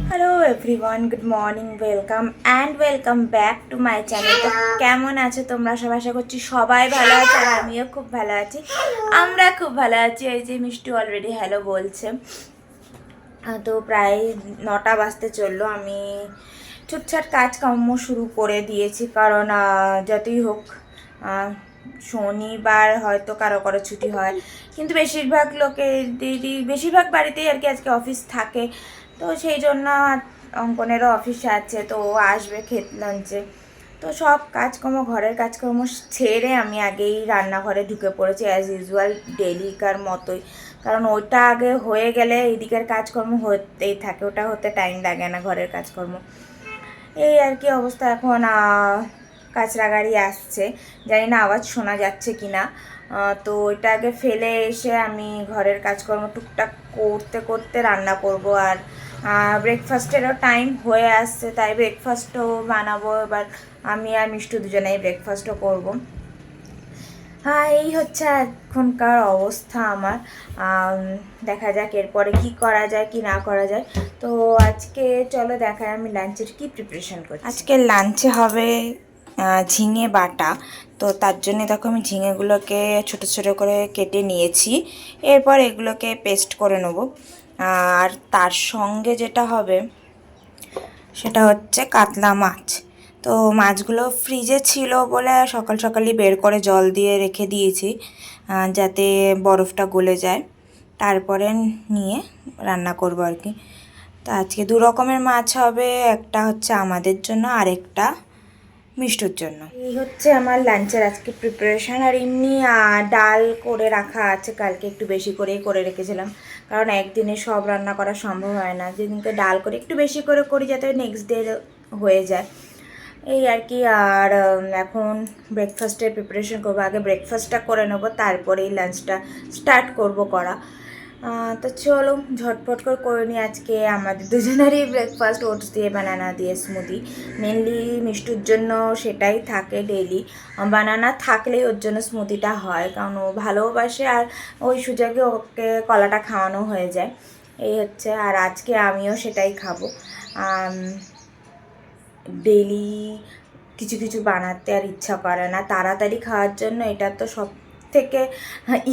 Hello everyone, good morning, welcome back to my channel. তো কেমন আছো তোমরা সব? আশা করছি সবাই ভালো আছে, আর আমিও খুব ভালো আছি। আমরা খুব ভালো আছি। এই যে মিষ্টি অলরেডি হ্যালো বলছে। তো প্রায় 9টা বাজতে চললো। আমি ছুটছাট কাজকর্ম শুরু করে দিয়েছি, কারণ যতই হোক শনিবার হয়তো কারো কারো ছুটি হয়, কিন্তু বেশিরভাগ বেশিরভাগ বাড়িতেই আর কি আজকে অফিস থাকে। তো সেই জন্য অঙ্কনেরও অফিস আছে, তো ও আসবে লাঞ্চে। তো সব কাজকর্ম, ঘরের কাজকর্ম ছেড়ে আমি আগেই রান্নাঘরে ঢুকে পড়েছি, অ্যাজ ইউজুয়াল ডেলিকার মতোই। কারণ ওটা আগে হয়ে গেলে এদিকের কাজকর্ম হতেই থাকে, ওটা হতে টাইম লাগে না, ঘরের কাজকর্ম। এই আর কি অবস্থা। এখন কাঁচরা গাড়ি আসছে, জানি না আওয়াজ শোনা যাচ্ছে কি না। তো ওইটা আগে ফেলে এসে আমি ঘরের কাজকর্ম টুকটাক করতে করতে রান্না করব। আর ব্রেকফাস্টেরও টাইম হয়ে আসছে, তাই ব্রেকফাস্টও বানাবো। এবার আমি আর মিষ্টু দুজনেই ব্রেকফাস্টও করব। হ্যাঁ, এই হচ্ছে এখনকার অবস্থা আমার। দেখা যাক এরপরে কি করা যায় কি না করা যায়। তো আজকে চলো দেখায় আমি লাঞ্চের কি প্রিপারেশন করছি। আজকে লাঞ্চে হবে ঝিঙে বাটা। তো তার জন্য দেখো আমি ঝিঙেগুলোকে ছোট ছোট করে কেটে নিয়েছি। এরপর এগুলোকে পেস্ট করে নেব। আর তার সঙ্গে যেটা হবে সেটা হচ্ছে কাতলা মাছ। তো মাছগুলো ফ্রিজে ছিল বলে সকাল সকালই বের করে জল দিয়ে রেখে দিয়েছি, যাতে বরফটা গলে যায়। তারপরে নিয়ে রান্না করব আর কি। তো আজকে 2 রকমের মাছ হবে, একটা হচ্ছে আমাদের জন্য, আরেকটা মিষ্টুর জন্য। এই হচ্ছে আমার লাঞ্চের আজকে প্রিপারেশান। আর এমনি ডাল করে রাখা আছে, কালকে একটু বেশি করেই করে রেখেছিলাম, কারণ একদিনে সব রান্না করা সম্ভব হয় না। যেদিনকে ডাল করে একটু বেশি করে করি যাতে নেক্সট ডে হয়ে যায়, এই আর কি। আর এখন ব্রেকফাস্টের প্রিপারেশন করবো। আগে ব্রেকফাস্টটা করে নেবো, তারপরেই লাঞ্চটা স্টার্ট করব করা। তো চলো ঝটপট করে নিই। আজকে আমাদের দুজনেরই ব্রেকফাস্ট ওটস দিয়ে বানানা দিয়ে স্মুদি। মেনলি মিষ্টুর জন্য সেটাই থাকে ডেইলি। বানানা থাকলেই ওর জন্য স্মুদিটা হয়, কারণ ও ভালোবাসে, আর ওই সুযোগে ওকে কলাটা খাওয়ানো হয়ে যায়। এই হচ্ছে। আর আজকে আমিও সেটাই খাবো। ডেইলি কিছু কিছু বানাতে আর ইচ্ছা করে না, তাড়াতাড়ি খাওয়ার জন্য এটা তো সব থেকে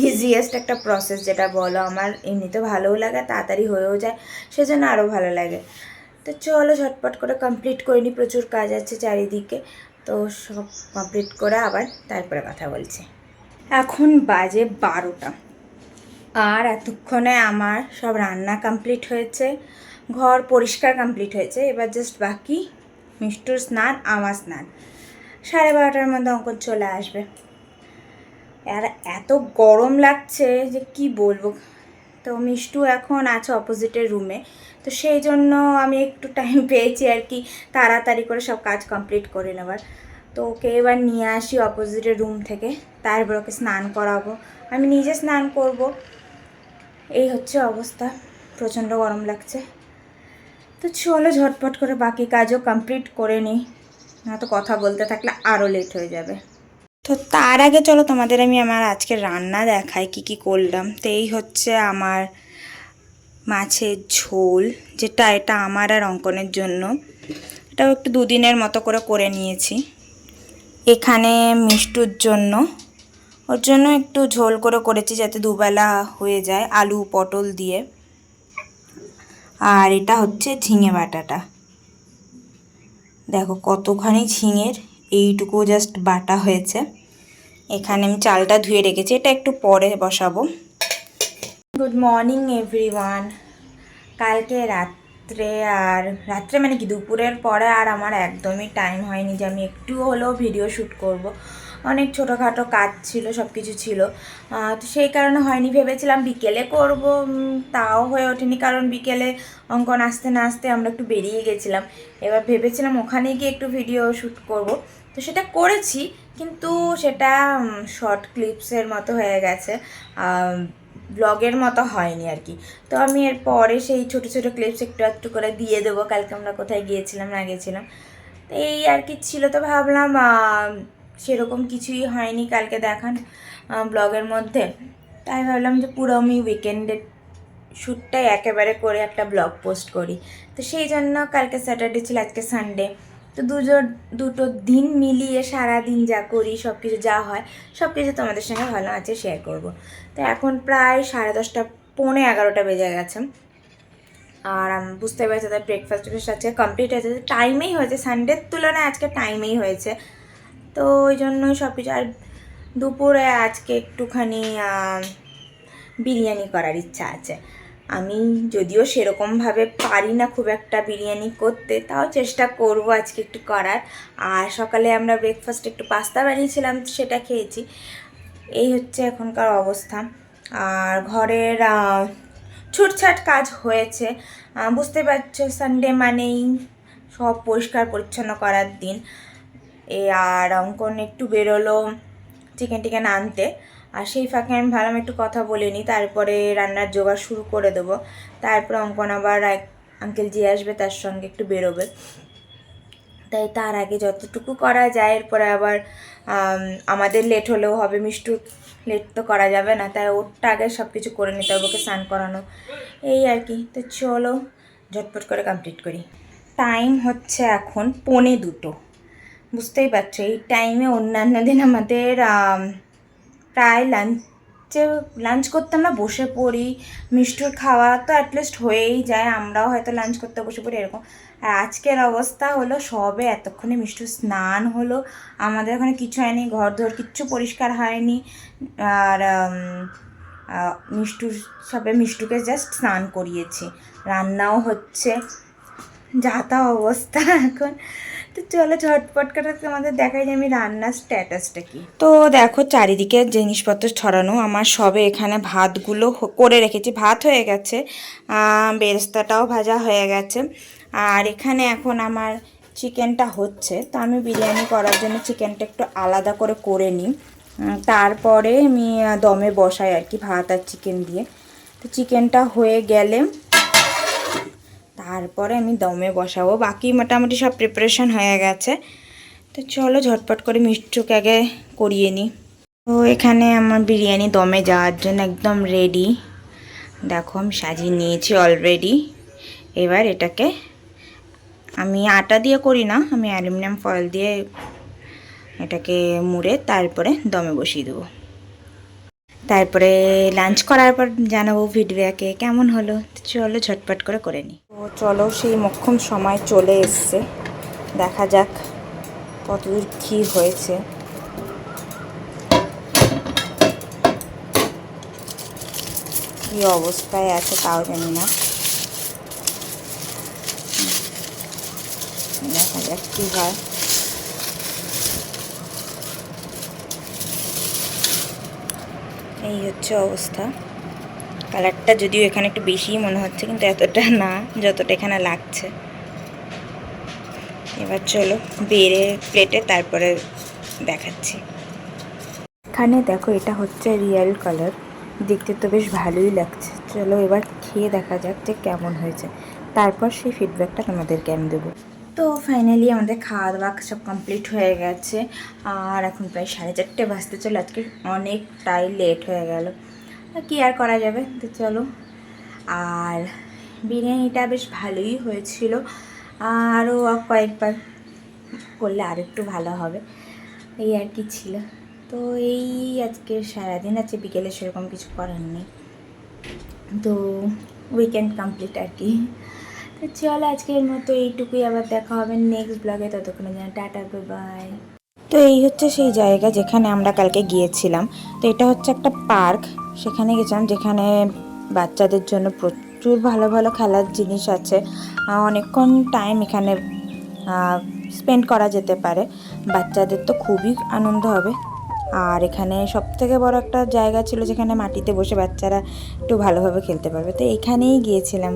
ইজিয়েস্ট একটা প্রসেস, যেটা বলো। আমার এমনিতে ভালোও লাগে, তাড়াতাড়ি হয়েও যায়, সেজন্য আরও ভালো লাগে। তো চলো ঝটপট করে কমপ্লিট করে নিই, প্রচুর কাজ আছে চারিদিকে। তো সব কমপ্লিট করে আবার তারপরে কথা বলছি। এখন বাজে 12টা, আর এতক্ষণে আমার সব রান্না কমপ্লিট হয়েছে, ঘর পরিষ্কার কমপ্লিট হয়েছে। এবার জাস্ট বাকি মিষ্টুর স্নান, আমার স্নান। 12:30টার মধ্যে অঙ্কন চলে আসবে। আর এত গরম লাগছে যে কি বলবো। তো মিষ্টু এখন আছে অপোজিটের রুমে, তো সেই জন্য আমি একটু টাইম পেয়েছি আর কি তাড়াতাড়ি করে সব কাজ কমপ্লিট করে নেবার। তো ওকে এবার নিয়ে আসি অপোজিটের রুম থেকে, তারপর ওকে স্নান করাবো, আমি নিজে স্নান করব। এই হচ্ছে অবস্থা, প্রচণ্ড গরম লাগছে। তো চলো ঝটপট করে বাকি কাজও কমপ্লিট করে নিই, না তো কথা বলতে থাকলে আরও লেট হয়ে যাবে। তো তার আগে চলো তোমাদের আমি আমার আজকে রান্না দেখাই কি কি করলাম। তো এই হচ্ছে আমার মাছের ঝোল, এটা আমার আর অঙ্কনের জন্য। এটাও একটু 2 দিনের মতো করে নিয়েছি। এখানে মিষ্টুর জন্য, ওর জন্য একটু ঝোল করেছি যাতে দুবেলা হয়ে যায়, আলু পটল দিয়ে। আর এটা হচ্ছে ঝিঙে বাটাটা, দেখো কতখানি ঝিঙের, এইটুকু জাস্ট বাটা হয়েছে। এখানে আমি চালটা ধুয়ে রেখেছি, এটা একটু পরে বসাবো। Good morning everyone. কালকে রাত্রে মানে কি দুপুরের পরে আর আমার একদমই টাইম হয়নি যে আমি একটু হলেও ভিডিও শ্যুট করব। অনেক ছোটোখাটো কাজ ছিল, সব কিছু ছিল, তো সেই কারণে হয়নি। ভেবেছিলাম বিকেলে করব, তাও হয়ে ওঠেনি, কারণ বিকেলে অঙ্কন আসতে না আসতে আমরা একটু বেরিয়ে গেছিলাম। এবার ভেবেছিলাম ওখানে গিয়ে একটু ভিডিও শ্যুট করব, তো সেটা করেছি, কিন্তু সেটা শর্ট ক্লিপসের মতো হয়ে গেছে, ব্লগের মতো হয়নি আর কি। তো আমি এর পরে সেই ছোটো ছোটো ক্লিপস একটু একটু করে দিয়ে দেবো, কালকে আমরা কোথায় গিয়েছিলাম না গেছিলাম, তো এই আর কি ছিল। তো ভাবলাম সেরকম কিছুই হয়নি কালকে দেখান ব্লগের মধ্যে, তাই ভাবলাম যে পুরো আমি উইকেন্ডের শ্যুটটাই একেবারে করে একটা ব্লগ পোস্ট করি। তো সেই জন্য কালকে স্যাটারডে ছিল, আজকে সানডে, তো দুটো দিন মিলিয়ে সারা দিন যা করি সব কিছু যা হয় সব কিছু তোমাদের সঙ্গে ভালো আছে শেয়ার করব। তো এখন প্রায় 10:30 পৌনে 11টা বেজে গেছে, আর আমি বুঝতে পারছি তার ব্রেকফাস্ট আজকে কমপ্লিট হয়েছে, টাইমেই হয়েছে, সানডের তুলনায় আজকে টাইমেই হয়েছে। তো ওই জন্যই সব কিছু। আর দুপুরে আজকে একটুখানি বিরিয়ানি করার ইচ্ছা আছে। আমি যদিও সেরকমভাবে পারি না খুব একটা বিরিয়ানি করতে, তাও চেষ্টা করব আজকে একটু করার। আর সকালে আমরা ব্রেকফাস্টে একটু পাস্তা বানিয়েছিলাম, সেটা খেয়েছি। এই হচ্ছে এখনকার অবস্থা। আর ঘরের ছুটছাট কাজ হয়েছে, বুঝতে পারছো সানডে মানেই সব পরিষ্কার পরিচ্ছন্ন করার দিন। আর অঙ্কন একটু বেরোলো চিকেন আনতে, আর সেই ফাঁকে আমি ভাবলাম একটু কথা বলে নিই, তারপরে রান্নার জোগাড় শুরু করে দেবো। তারপরে অঙ্কন আবার আঙ্কেল জি আসবে, তার সঙ্গে একটু বেরোবে, তাই তার আগে যতটুকু করা যায়। এরপরে আবার আমাদের লেট হলেও হবে, মিষ্টু লেট তো করা যাবে না, তাই ওরটা আগে সব কিছু করে নিতে হবে, ওকে স্নান করানো, এই আর কি। তো চলো ঝটপট করে কমপ্লিট করি। টাইম হচ্ছে এখন 1:45, বুঝতেই পারছো এই টাইমে অন্যান্য দিন আমাদের প্রায় লাঞ্চ করতে আমরা বসে পড়ি। মিষ্টুর খাওয়া তো অ্যাটলিস্ট হয়েই যায়, আমরাও হয়তো লাঞ্চ করতে বসে পড়ি এরকম। আর আজকের অবস্থা হলো সবে এতক্ষণে মিষ্টুর স্নান হলো, আমাদের ওখানে কিছু হয়নি, ঘর ধর কিচ্ছু পরিষ্কার হয়নি। আর মিষ্টুকে জাস্ট স্নান করিয়েছি, রান্নাও হচ্ছে, যা তা অবস্থা এখন। তো চলো ঝটপট করে তোমাদের দেখাই যে আমি রান্নার স্ট্যাটাসটা কি। তো দেখো চারিদিকে জিনিসপত্র ছড়ানো, আমার সবে এখানে ভাতগুলো করে রেখেছি, ভাত হয়ে গেছে, বেরেস্তাটাও ভাজা হয়ে গেছে। আর এখানে এখন আমার চিকেনটা হচ্ছে, তো আমি বিরিয়ানি করার জন্য চিকেনটা একটু আলাদা করে নিই, তারপরে আমি দমে বসাই আর কি, ভাত আর চিকেন দিয়ে। তো চিকেনটা হয়ে গেলে তারপরে আমি দমে বসাবো, বাকি মোটামুটি সব প্রিপারেশান হয়ে গেছে। তো চলো ঝটপট করে মিষ্টুকে আগে করিয়ে নিই। তো এখানে আমার বিরিয়ানি দমে যাওয়ার জন্য একদম রেডি, দেখো আমি সাজিয়ে নিয়েছি অলরেডি। এবার এটাকে আমি আটা দিয়ে করি না, আমি অ্যালুমিনিয়াম ফয়েল দিয়ে এটাকে মুড়ে তারপরে দমে বসিয়ে দেবো। তারপরে লাঞ্চ করার পর জানাবো ফিডব্যাকে কেমন হলো। চলো ঝটপট করে নিই। তো চলো সেই মোক্ষম সময় চলে এসছে, দেখা যাক কতদূর কী হয়েছে। কী অবস্থায় আছে তাও জানি না, দেখা যাক কী হয়। এই হচ্ছে অবস্থা। কালারটা যদিও এখানে একটু বেশিই মনে হচ্ছে, কিন্তু এতটা না যতটা এখানে লাগছে। এবার চলো বেড়ে প্লেটে তারপরে দেখাচ্ছি। এখানে দেখো এটা হচ্ছে রিয়েল কালার, দেখতে তো বেশ ভালোই লাগছে। চলো এবার খেয়ে দেখা যাক যে কেমন হয়েছে, তারপর সেই ফিডব্যাকটা তোমাদেরকে আমি দেবো। তো ফাইনালি আমাদের খাওয়া দাওয়া সব কমপ্লিট হয়ে গেছে, আর এখন প্রায় 4:30 বাজতে চলো, আজকে অনেকটাই লেট হয়ে গেল, কি আর করা যাবে। তো চলো, আর বিরিয়ানিটা বেশ ভালোই হয়েছিল, আরও কয়েকবার করলে আর একটু ভালো হবে, এই আর কি ছিল। তো এই আজকে সারাদিন আছে, বিকেলে সেরকম কিছু করার নেই, তো উইকেন্ড কমপ্লিট আর কি। তো চলো আজকের মতো এইটুকুই, আবার দেখা হবে নেক্সট ব্লগে, ততক্ষণে যেন টাটা, বাই। তো এই হচ্ছে সেই জায়গা যেখানে আমরা কালকে গিয়েছিলাম। তো এটা হচ্ছে একটা পার্ক, সেখানে গেছিলাম যেখানে বাচ্চাদের জন্য প্রচুর ভালো ভালো খেলার জিনিস আছে, অনেকক্ষণ টাইম এখানে স্পেন্ড করা যেতে পারে, বাচ্চাদের তো খুবই আনন্দ হবে। আর এখানে সবথেকে বড় একটা জায়গা ছিল যেখানে মাটিতে বসে বাচ্চারা একটু ভালোভাবে খেলতে পারবে, তো এখানেই গিয়েছিলাম।